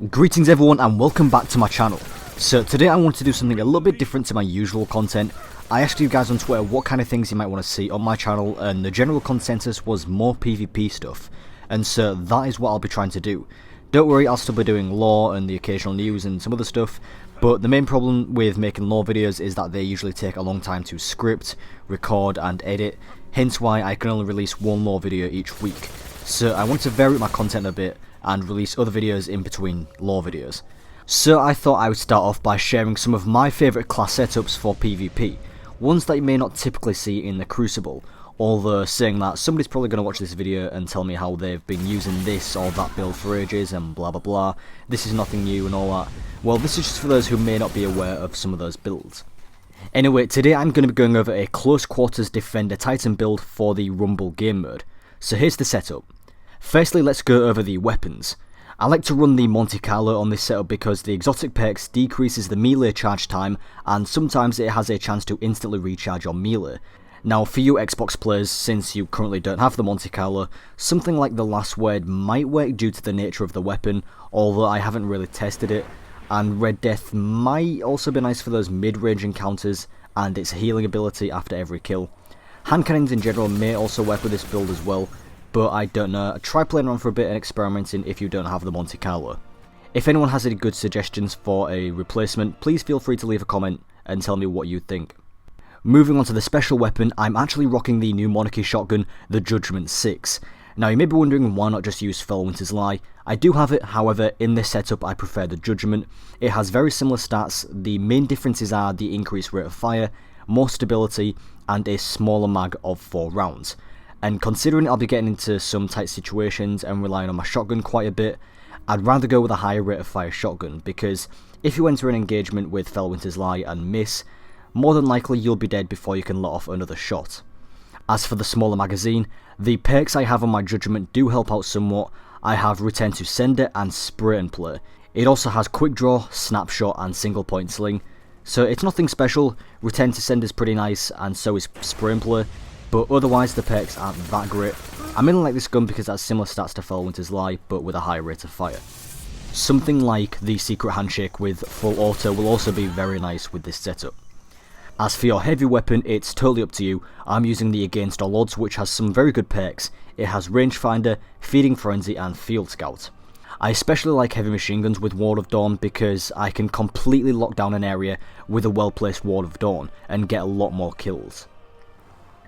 Greetings everyone and welcome back to my channel. So today I want to do something a little bit different to my usual content. I asked you guys on Twitter what kind of things you might want to see on my channel, and the general consensus was more PvP stuff. And so that is what I'll be trying to do. Don't worry, I'll still be doing lore and the occasional news and some other stuff, but the main problem with making lore videos is that they usually take a long time to script, record and edit, hence why I can only release one lore video each week. So I want to vary my content a bit and release other videos in between lore videos. So I thought I would start off by sharing some of my favourite class setups for PvP, ones that you may not typically see in the Crucible, although saying that, somebody's probably going to watch this video and tell me how they've been using this or that build for ages and blah blah blah, this is nothing new and all that. Well, this is just for those who may not be aware of some of those builds. Anyway, today I'm going to be going over a close quarters defender titan build for the Rumble game mode. So here's the setup. Firstly, let's go over the weapons. I like to run the Monte Carlo on this setup because the exotic perks decreases the melee charge time, and sometimes it has a chance to instantly recharge your melee. Now for you Xbox players, since you currently don't have the Monte Carlo, something like the last word might work due to the nature of the weapon, although I haven't really tested it, and Red Death might also be nice for those mid-range encounters and its healing ability after every kill. Hand cannons in general may also work with this build as well, but I don't know. Try playing around for a bit and experimenting if you don't have the Monte Carlo. If anyone has any good suggestions for a replacement, please feel free to leave a comment and tell me what you think. Moving on to the special weapon, I'm actually rocking the new Monarchy shotgun, the Judgment 6. Now you may be wondering why not just use Felwinter's Lie. I do have it, however in this setup I prefer the Judgment. It has very similar stats, the main differences are the increased rate of fire, more stability and a smaller mag of 4 rounds. And considering I'll be getting into some tight situations and relying on my shotgun quite a bit, I'd rather go with a higher rate of fire shotgun, because if you enter an engagement with Felwinter's Lie and miss, more than likely you'll be dead before you can let off another shot. As for the smaller magazine, the perks I have on my Judgment do help out somewhat. I have Return to Sender and Spray and Play. It also has Quick Draw, Snapshot and Single Point Sling, so it's nothing special. Return to Sender is pretty nice and so is Spray and Play, but otherwise the perks aren't that great. I mainly like this gun because it has similar stats to Felwinter's Lie, but with a higher rate of fire. Something like the Secret Handshake with full auto will also be very nice with this setup. As for your heavy weapon, it's totally up to you. I'm using the Against All Odds, which has some very good perks. It has Rangefinder, Feeding Frenzy and Field Scout. I especially like heavy machine guns with Ward of Dawn because I can completely lock down an area with a well placed Ward of Dawn and get a lot more kills.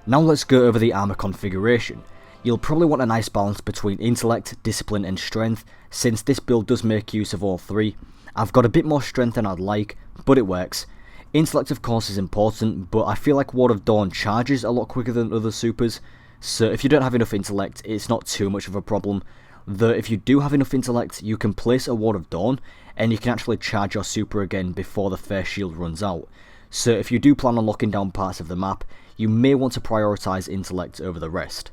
Now let's go over the armor configuration. You'll probably want a nice balance between intellect, discipline and strength, since this build does make use of all three. I've got a bit more strength than I'd like, but it works. Intellect of course is important, but I feel like Ward of Dawn charges a lot quicker than other supers, so if you don't have enough intellect it's not too much of a problem. Though if you do have enough intellect, you can place a Ward of Dawn and you can actually charge your super again before the first shield runs out. So if you do plan on locking down parts of the map, you may want to prioritise intellect over the rest.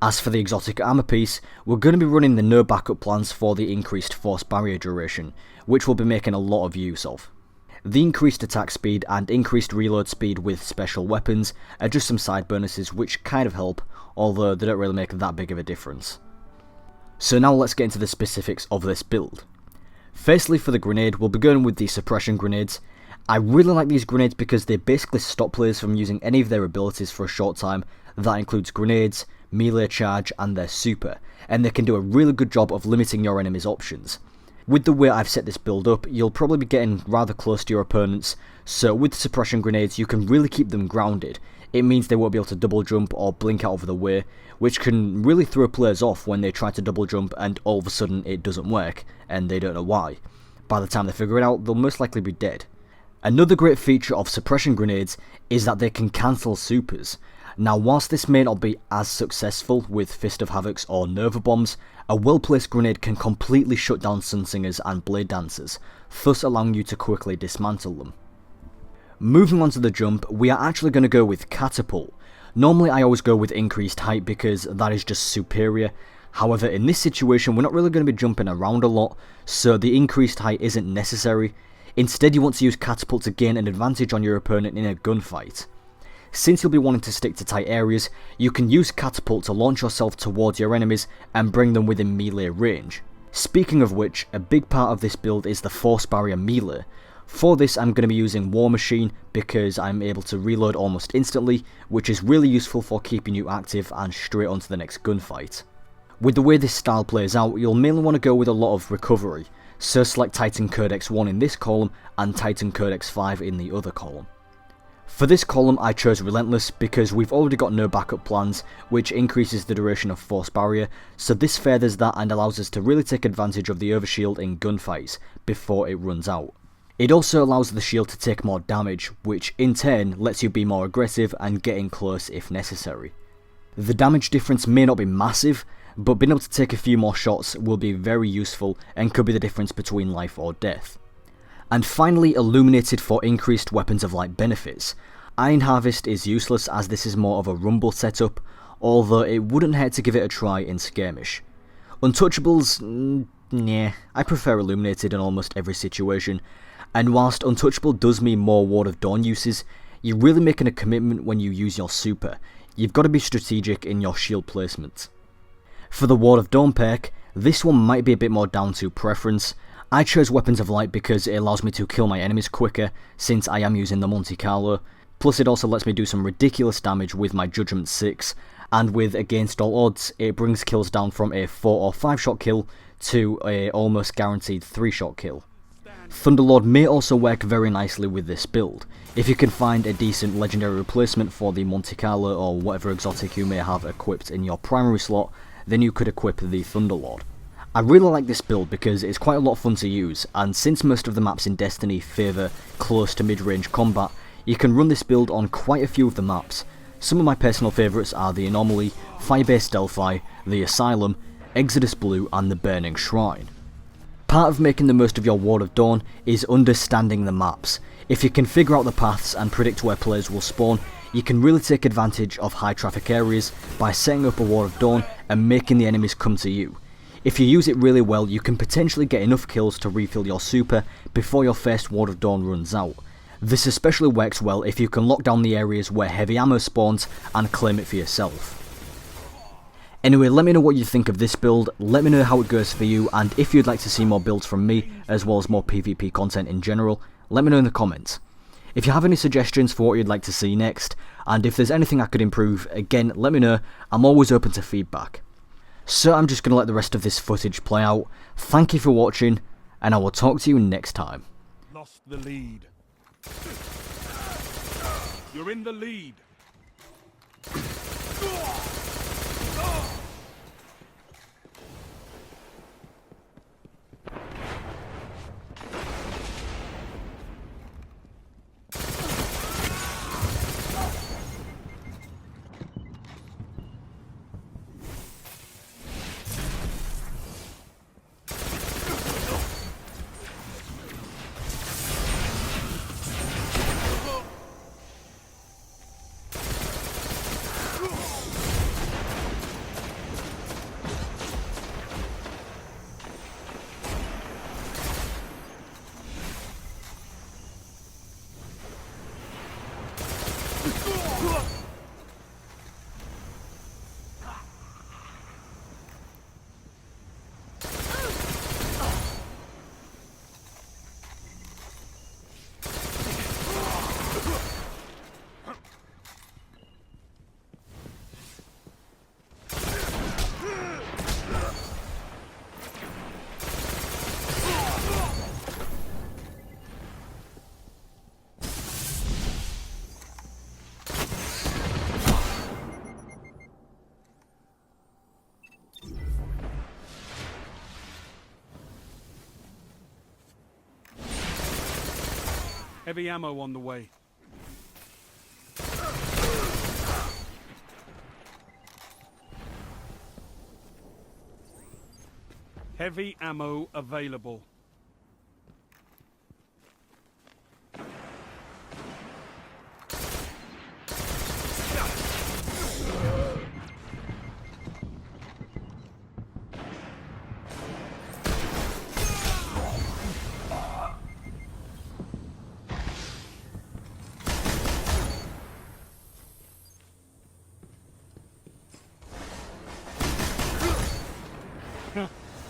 As for the exotic armor piece, we're going to be running the no backup plans for the increased force barrier duration, which we'll be making a lot of use of. The increased attack speed and increased reload speed with special weapons are just some side bonuses which kind of help, although they don't really make that big of a difference. So now let's get into the specifics of this build. Firstly, for the grenade, we'll be going with the suppression grenades. I really like these grenades because they basically stop players from using any of their abilities for a short time. That includes grenades, melee charge and their super, and they can do a really good job of limiting your enemy's options. With the way I've set this build up, you'll probably be getting rather close to your opponents, so with suppression grenades you can really keep them grounded. It means they won't be able to double jump or blink out of the way, which can really throw players off when they try to double jump and all of a sudden it doesn't work, and they don't know why. By the time they figure it out, they'll most likely be dead. Another great feature of suppression grenades is that they can cancel supers. Now whilst this may not be as successful with Fist of Havocs or Nova Bombs, a well placed grenade can completely shut down Sunsingers and Blade Dancers, thus allowing you to quickly dismantle them. Moving on to the jump, we are actually going to go with Catapult. Normally I always go with increased height because that is just superior. However, in this situation we're not really going to be jumping around a lot, so the increased height isn't necessary. Instead you want to use Catapult to gain an advantage on your opponent in a gunfight. Since you'll be wanting to stick to tight areas, you can use Catapult to launch yourself towards your enemies and bring them within melee range. Speaking of which, a big part of this build is the force barrier melee. For this I'm going to be using War Machine because I'm able to reload almost instantly, which is really useful for keeping you active and straight onto the next gunfight. With the way this style plays out, you'll mainly want to go with a lot of recovery, so select Titan Codex 1 in this column and Titan Codex 5 in the other column. For this column I chose Relentless because we've already got no backup plans, which increases the duration of Force Barrier, so this furthers that and allows us to really take advantage of the overshield in gunfights before it runs out. It also allows the shield to take more damage, which in turn lets you be more aggressive and get in close if necessary. The damage difference may not be massive, but being able to take a few more shots will be very useful and could be the difference between life or death. And finally, Illuminated for increased Weapons of Light benefits. Iron Harvest is useless as this is more of a rumble setup, although it wouldn't hurt to give it a try in Skirmish. Untouchables, nah, I prefer Illuminated in almost every situation, and whilst Untouchable does mean more Ward of Dawn uses, you're really making a commitment when you use your super. You've got to be strategic in your shield placement. For the Ward of Dawn perk, this one might be a bit more down to preference. I chose Weapons of Light because it allows me to kill my enemies quicker since I am using the Monte Carlo, plus it also lets me do some ridiculous damage with my Judgment 6, and with Against All Odds it brings kills down from a 4 or 5 shot kill to a almost guaranteed 3 shot kill. Thunderlord may also work very nicely with this build. If you can find a decent legendary replacement for the Monte Carlo or whatever exotic you may have equipped in your primary slot, then you could equip the Thunderlord. I really like this build because it's quite a lot of fun to use, and since most of the maps in Destiny favour close to mid-range combat, you can run this build on quite a few of the maps. Some of my personal favourites are the Anomaly, Firebase Delphi, the Asylum, Exodus Blue and the Burning Shrine. Part of making the most of your Ward of Dawn is understanding the maps. If you can figure out the paths and predict where players will spawn, you can really take advantage of high traffic areas by setting up a Ward of Dawn and making the enemies come to you. If you use it really well, you can potentially get enough kills to refill your super before your first Ward of Dawn runs out. This especially works well if you can lock down the areas where heavy ammo spawns and claim it for yourself. Anyway, let me know what you think of this build, let me know how it goes for you, and if you'd like to see more builds from me, as well as more PvP content in general, let me know in the comments. If you have any suggestions for what you'd like to see next, and if there's anything I could improve, again, let me know, I'm always open to feedback. So I'm just going to let the rest of this footage play out. Thank you for watching, and I will talk to you next time. Lost the lead. You're in the lead. Heavy ammo on the way. Heavy ammo available.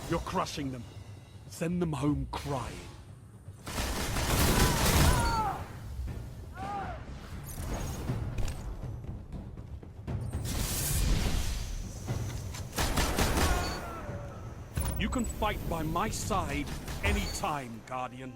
You're crushing them. Send them home crying. You can fight by my side anytime, Guardian.